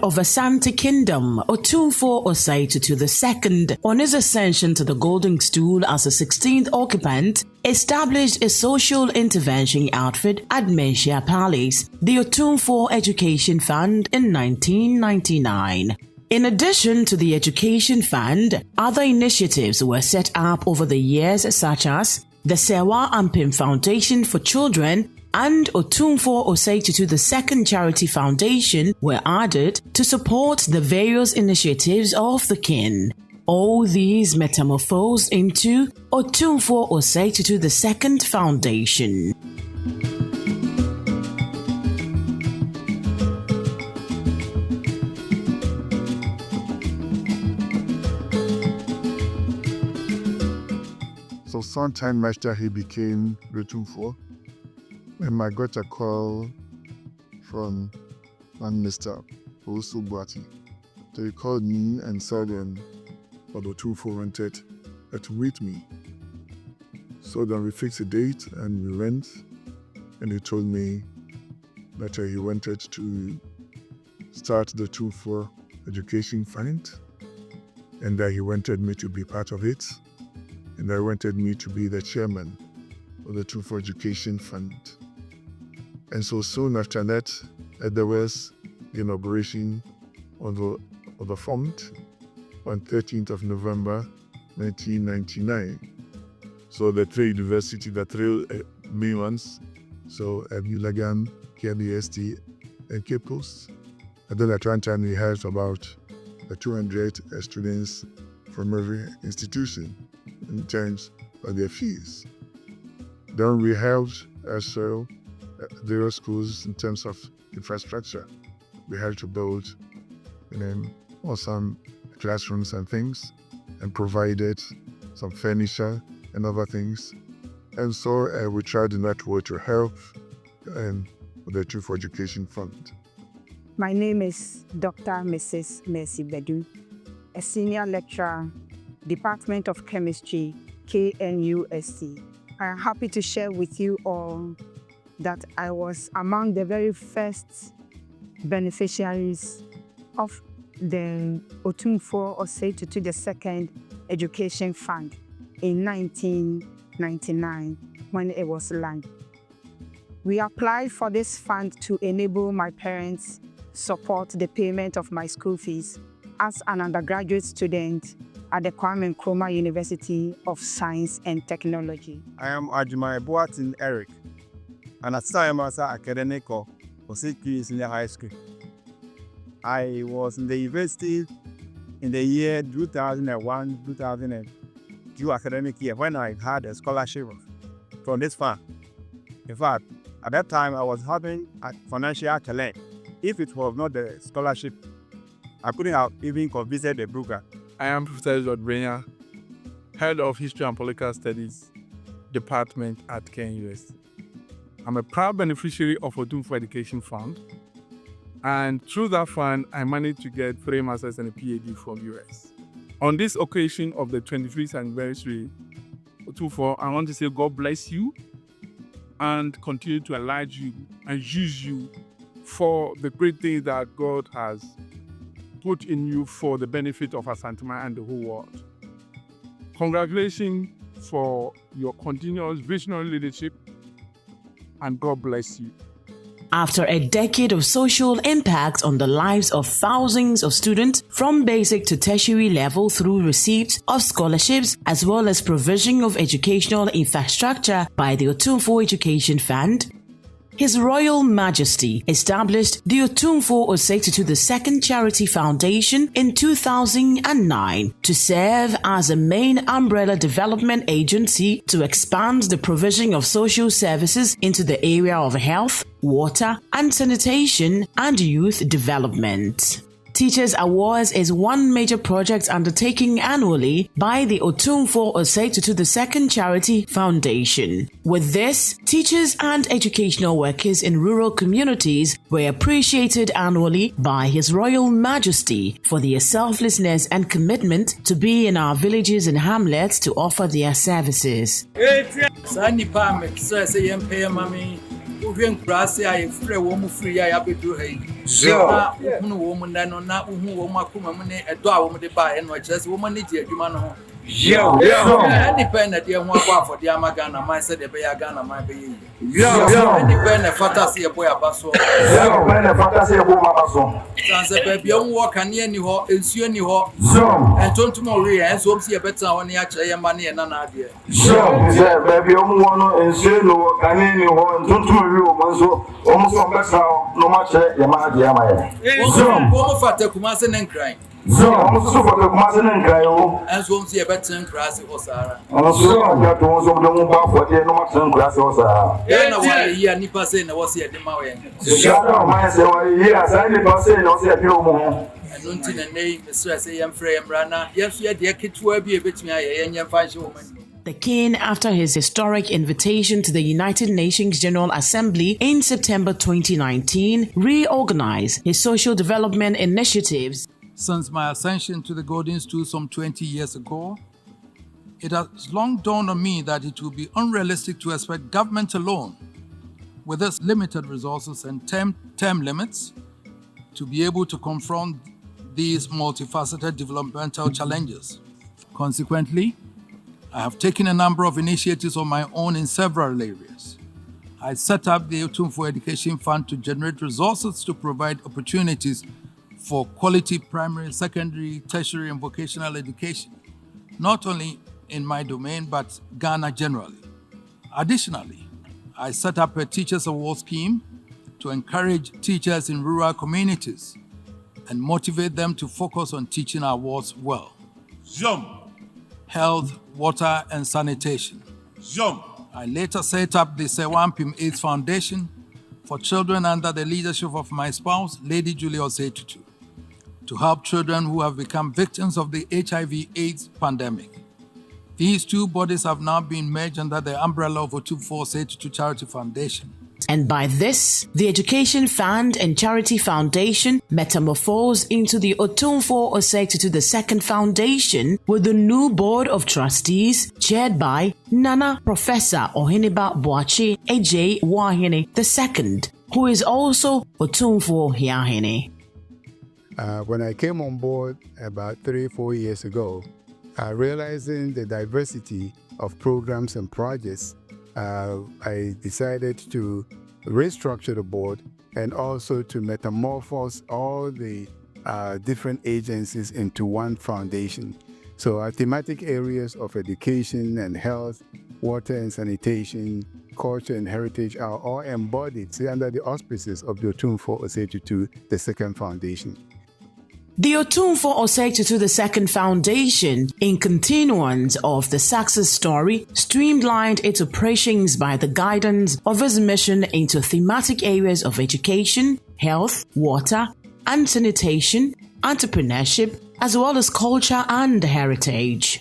of Asante Kingdom, Otumfuo Osei Tutu II, on his ascension to the Golden Stool as the 16th occupant, established a social intervention outfit at Menchia Palace, the Otumfuo Education Fund, in 1999. In addition to the Education Fund, other initiatives were set up over the years such as the Otumfuo Foundation for Children and Otumfuo Osei Tutu II Charity Foundation were added to support the various initiatives of the kin. All these metamorphosed into Otumfuo Osei Tutu II Foundation. So sometime after he became Otumfuo, and I got a call from one Mr. Osei. So he called me and said that Otumfuo wanted to meet me. So then we fixed a date and we went, and he told me that he wanted to start the Otumfuo Education Fund, and that he wanted me to be part of it, and that he wanted me to be the chairman of the Otumfuo Education Fund. And so soon after that, there was the inauguration of the fund on 13th of November 1999. So the three universities, the three main ones, so ULAGAM, KBST, and Cape Coast. And then at one time we had about 200 students from every institution in terms of their fees. Then we helped also various schools in terms of infrastructure. We had to build some classrooms and things, and provided some furniture and other things. And so we tried in that way to help with the Otumfuo Education Fund. My name is Dr. Mrs. Mercy Bedu, a senior lecturer, Department of Chemistry, KNUST. I am happy to share with you all that I was among the very first beneficiaries of the Otumfuo Osei Tutu II Education Fund in 1999 when it was launched. We applied for this fund to enable my parents support the payment of my school fees as an undergraduate student at the Kwame Nkrumah University of Science and Technology. I am Ajimai Boatin Eric, and at time as an academic of Osei Senior High School. I was in the university in the year 2001-2002 academic year when I had a scholarship from this fund. In fact, at that time I was having a financial challenge. If it was not the scholarship, I couldn't have even convinced the broker. I am Professor Edward Brenya, Head of History and Political Studies Department at KNUST. I'm a proud beneficiary of Otumfuo Education Fund, and through that fund, I managed to get 3 masters and a PhD from US. On this occasion of the 25th anniversary, Otumfuo, I want to say God bless you and continue to enlarge you and use you for the great things that God has put in you for the benefit of Asanteman and the whole world. Congratulations for your continuous visionary leadership, and God bless you. After a decade of social impact on the lives of thousands of students from basic to tertiary level through receipt of scholarships as well as provision of educational infrastructure by the Otumfuo Education Fund, His Royal Majesty established the Otumfuo Osei Tutu II Charity Foundation in 2009 to serve as a main umbrella development agency to expand the provision of social services into the area of health, water and sanitation and youth development. Teachers Awards is one major project undertaken annually by the Otumfuo Osei Tutu II Charity Foundation. With this, teachers and educational workers in rural communities were appreciated annually by His Royal Majesty for their selflessness and commitment to be in our villages and hamlets to offer their services. Na uhunu wo mu na no na uhu wo mu akoma mu ne edo a wo mu de ba e no kire se wo mu ne di adwuma no ho. Independent de ho akwa for de Ghana man said de be ya Ghana man be yi. Independent fata se e boy abaso. Independent fata se e boy abaso. Sanse be bia wo kane ni ho, ensuo ni ho. Entontum we enso se e beta won ya kire ye ma ne na na ade. Se be bia wo no ensuo no kane ni ho, entontum we o manso o mo so beta no ma kire ye ma ade ya ma ye. Wo mo fata kuma se ne nkran. So for the Masan and Gaio, as one see a better and grassy or Sarah. Also, I got those of them for the no Masan grass or Sarah. Yeah, yeah, Nipa saying I was here at the Maui. Shut up, myself. Yes, I did not say no, say a few more. And until the name, Mr. Say, I'm Frey and Brana. Yes, we had the kid to be a bit me and young fine woman. The king, after his historic invitation to the United Nations General Assembly in September 2019, reorganized his social development initiatives. Since my ascension to the Golden Stool some 20 years ago, it has long dawned on me that it will be unrealistic to expect government alone, with its limited resources and term limits, to be able to confront these multifaceted developmental challenges. Consequently, I have taken a number of initiatives on my own in several areas. I set up the Otumfuo Education Fund to generate resources to provide opportunities for quality primary, secondary, tertiary, and vocational education, not only in my domain, but Ghana generally. Additionally, I set up a Teachers Award scheme to encourage teachers in rural communities and motivate them to focus on teaching our wards well. Health, water, and sanitation. I later set up the Sewampim AIDS Foundation for children under the leadership of my spouse, Lady Julie Osei Tutu, to help children who have become victims of the HIV/AIDS pandemic. These two bodies have now been merged under the umbrella of Otumfuo Charity Foundation. And by this, the Education Fund and Charity Foundation metamorphosed into the Otumfuo II Foundation with the new board of trustees chaired by Nana Professor Oheniba Boachi Ej Wahine II, who is also Otumfuo Hiahine. When I came on board about 3-4 years ago, realizing the diversity of programs and projects, I decided to restructure the board and also to metamorphose all the different agencies into one foundation. So our thematic areas of education and health, water and sanitation, culture and heritage are all embodied under the auspices of the Otumfuo II Foundation. The Otumfuo II Foundation, in continuance of the success story, streamlined its operations by the guidance of its mission into thematic areas of education, health, water, and sanitation, entrepreneurship, as well as culture and heritage.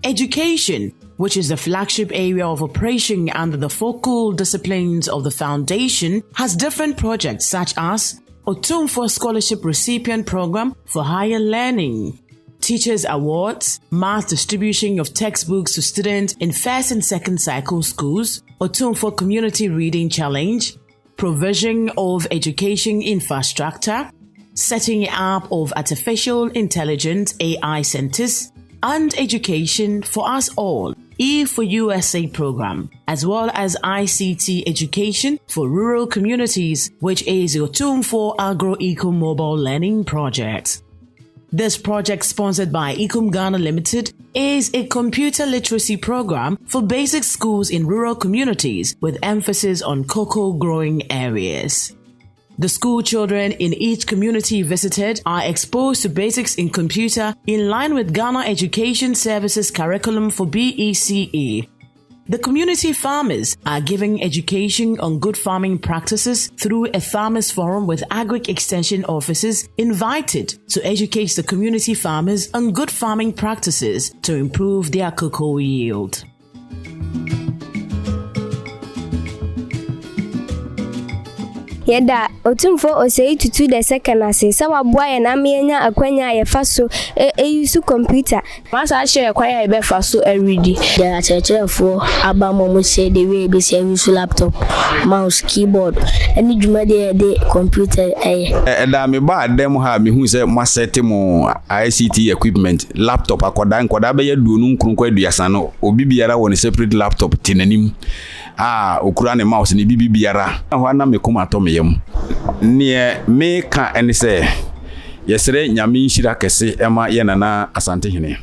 Education, which is the flagship area of operation under the focal disciplines of the foundation, has different projects such as Otumfuo Scholarship Recipient Program for Higher Learning, Teachers Awards, mass distribution of textbooks to students in first and second cycle schools, Otumfuo Community Reading Challenge, provision of education infrastructure, setting up of artificial intelligence AI centers, and education for us all, E for USA program, as well as ICT education for rural communities, which is the Otumfuo Agro-Eco Mobile Learning Project. This project, sponsored by Ecom Ghana Limited, is a computer literacy program for basic schools in rural communities with emphasis on cocoa growing areas. The school children in each community visited are exposed to basics in computer in line with Ghana Education Services curriculum for BECE. The community farmers are given education on good farming practices through a farmers forum with agric extension officers invited to educate the community farmers on good farming practices to improve their cocoa yield. Yeda Otumfuo Osei Tutu the second ase sawa boa ye na menya akwanya ye fa so use computer masa share kwanya ye be fa so everyday the achechefo abamo mo say the way be use laptop mouse keyboard any dwuma de computer da me ba dem ha me hu say mo set mo ICT equipment laptop akoda be ye duonu nkrunkwa aduasa no obi biara won separate laptop tinanim okura ne mouse ne bibi biara ho na me koma to me yam ne me ka ene say yesere nyame nshira kese ema ye nana Asantehene.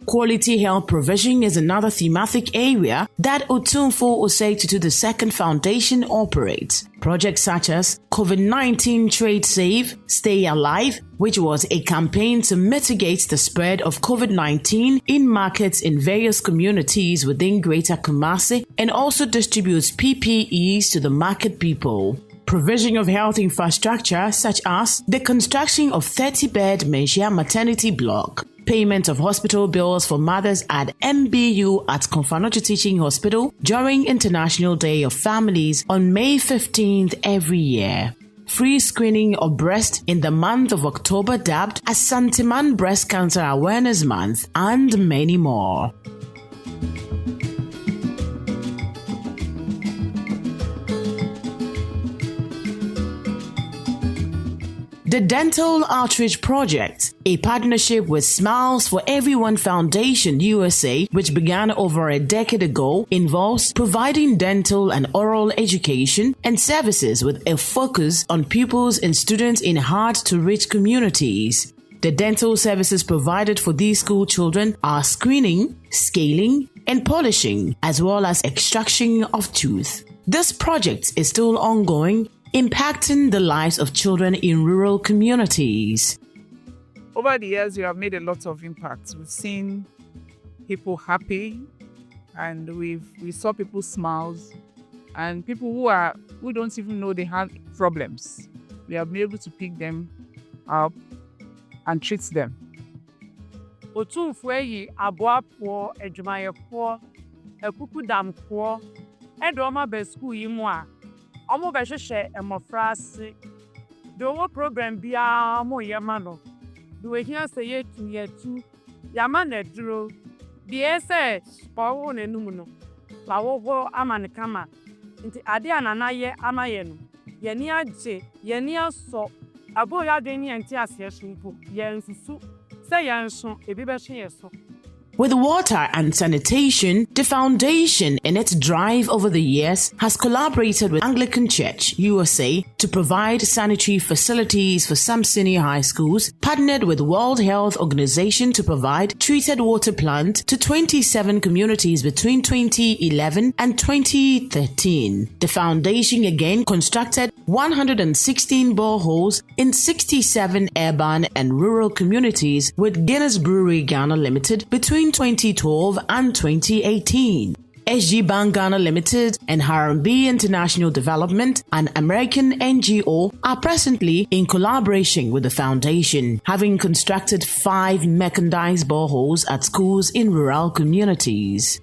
Quality health provision is another thematic area that Otumfuo Foundation the Second Foundation operates. Projects such as COVID-19 Trade Safe, Stay Alive, which was a campaign to mitigate the spread of COVID-19 in markets in various communities within Greater Kumasi, and also distributes PPEs to the market people. Provision of health infrastructure such as the construction of 30-bed Menshia maternity block, payment of hospital bills for mothers at MBU at Konfanochi Teaching Hospital during International Day of Families on May 15th every year. Free screening of breast in the month of October dubbed Asanteman Breast Cancer Awareness Month, and many more. The Dental Outreach Project, a partnership with Smiles for Everyone Foundation USA, which began over a decade ago, involves providing dental and oral education and services with a focus on pupils and students in hard-to-reach communities. The dental services provided for these school children are screening, scaling, and polishing, as well as extraction of tooth. This project is still ongoing, impacting the lives of children in rural communities. Over the years, we have made a lot of impacts. We've seen people happy, and we saw people smiles, and people who don't even know they had problems. We have been able to pick them up and treat them. Otumfuo yi aboapo adwumayefo ekukudampo edoma be school yi mu a omo be hwehwe emofrase do wo program bia mo yema no do we hia say yetu yama na duro bi ese pawo na enum no lawo ho amane kama nti ade anana ye amaye no ye ni age ye ni aso abo ya de ni enti ase sunpo ye nsusu say ye nso ebi be hwe ye so. With water and sanitation, the foundation, in its drive over the years, has collaborated with Anglican Church USA to provide sanitary facilities for some senior high schools, partnered with World Health Organization to provide treated water plant to 27 communities between 2011 and 2013. The foundation again constructed 116 boreholes in 67 urban and rural communities with Guinness Brewery Ghana Limited between 2012 and 2018. SG Bank Ghana Limited and Harambee International Development, an American NGO, are presently in collaboration with the foundation, having constructed 5 mechanized boreholes at schools in rural communities.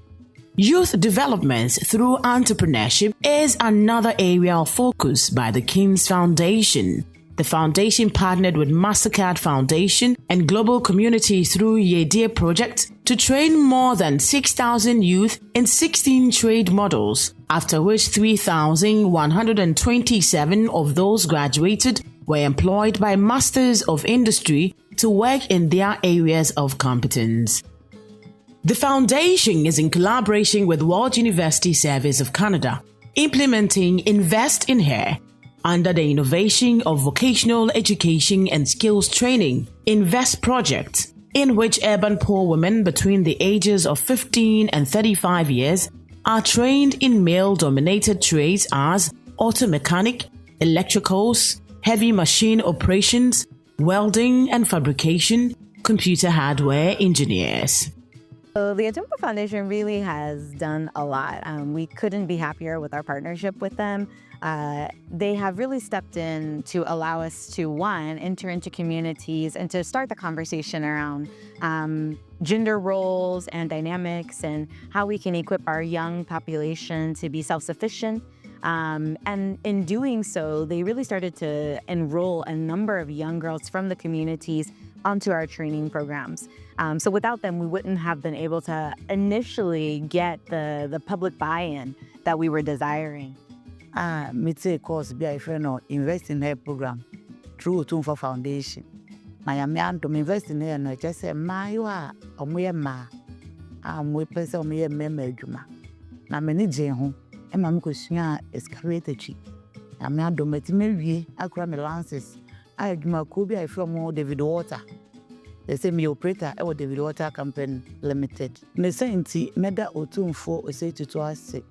Youth development through entrepreneurship is another area of focus by the King's Foundation. The foundation partnered with MasterCard Foundation and Global Community through Yedie Project to train more than 6,000 youth in 16 trade models, after which 3,127 of those graduated were employed by Masters of Industry to work in their areas of competence. The foundation is in collaboration with World University Service of Canada, implementing Invest in Her under the Innovation of Vocational Education and Skills Training Invest project, in which urban poor women between the ages of 15 and 35 years are trained in male-dominated trades as auto mechanic, electricals, heavy machine operations, welding and fabrication, computer hardware engineers. So the Otumfuo Foundation really has done a lot. We couldn't be happier with our partnership with them. They have really stepped in to allow us to, one, enter into communities and to start the conversation around gender roles and dynamics and how we can equip our young population to be self-sufficient And in doing so, they really started to enroll a number of young girls from the communities onto our training programs. So without them, we wouldn't have been able to initially get the public buy-in that we were desiring. Me take course be a friend or invest in her program through Otumfuo Foundation. My am to invest in her and I just say, "Ma, you are a mere ma. I'm with person me a member juma. Na me ni jehu. E ma me question excavator chi. I'm not do me wie akura me lances. I juma ko bi a from David Water. They say me operator e David Water Company Limited. Me say nti me da Otumfuo Osei Tutu ase.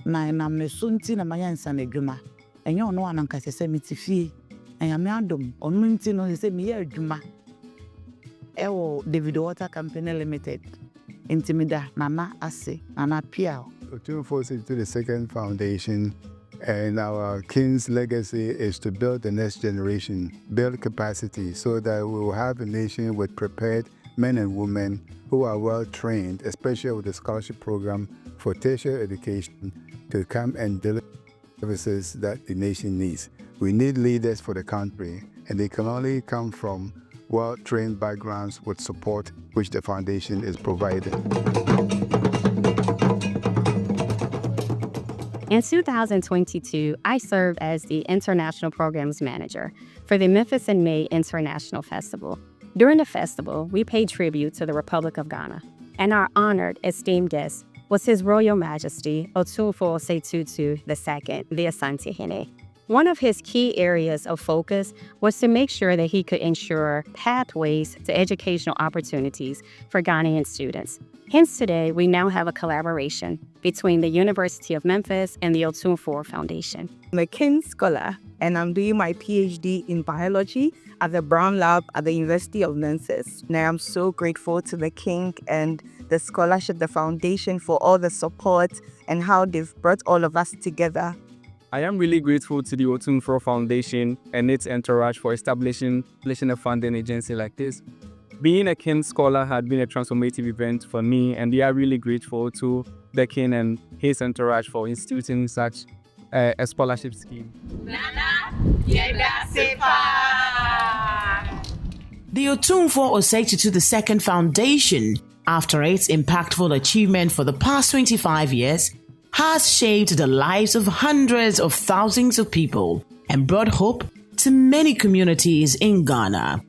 Na me so nti na manya nsa na adwuma. Enye ono ananka se me ti fie. Enya me adom ono nti no se me ye adwuma. E David Water Company Limited. Intimida Nana Ase, Nana Piao. Otumfuo Tutu the second foundation, and our king's legacy is to build the next generation, build capacity so that we will have a nation with prepared men and women who are well trained, especially with the scholarship program for tertiary education, to come and deliver services that the nation needs. We need leaders for the country, and they can only come from well-trained backgrounds with support which the foundation is providing. In 2022, I served as the International Programs Manager for the Memphis in May International Festival. During the festival, we paid tribute to the Republic of Ghana, and our honored, esteemed guest was His Royal Majesty Otumfuo Tutu II, the Asanteman. One of his key areas of focus was to make sure that he could ensure pathways to educational opportunities for Ghanaian students. Hence today, we now have a collaboration between the University of Memphis and the Otumfuo Foundation. I'm a King Scholar, and I'm doing my PhD in biology at the Brown Lab at the University of Memphis. And I am so grateful to the King and the scholarship, the foundation, for all the support and how they've brought all of us together. I am really grateful to the Otumfuo Foundation and its entourage for establishing a funding agency like this. Being a King Scholar had been a transformative event for me, and we are really grateful to the King and his entourage for instituting such a scholarship scheme. The Otumfuo Osei Tutu II Foundation, after its impactful achievement for the past 25 years, has shaped the lives of hundreds of thousands of people and brought hope to many communities in Ghana.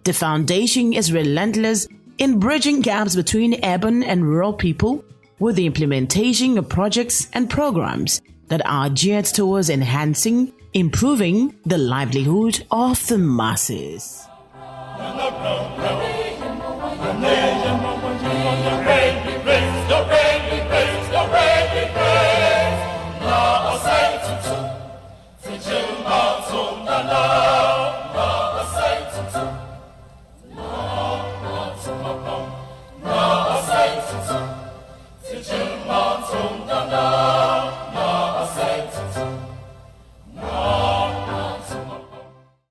The foundation is relentless in bridging gaps between urban and rural people with the implementation of projects and programs that are geared towards enhancing, improving the livelihood of the masses. Tutu,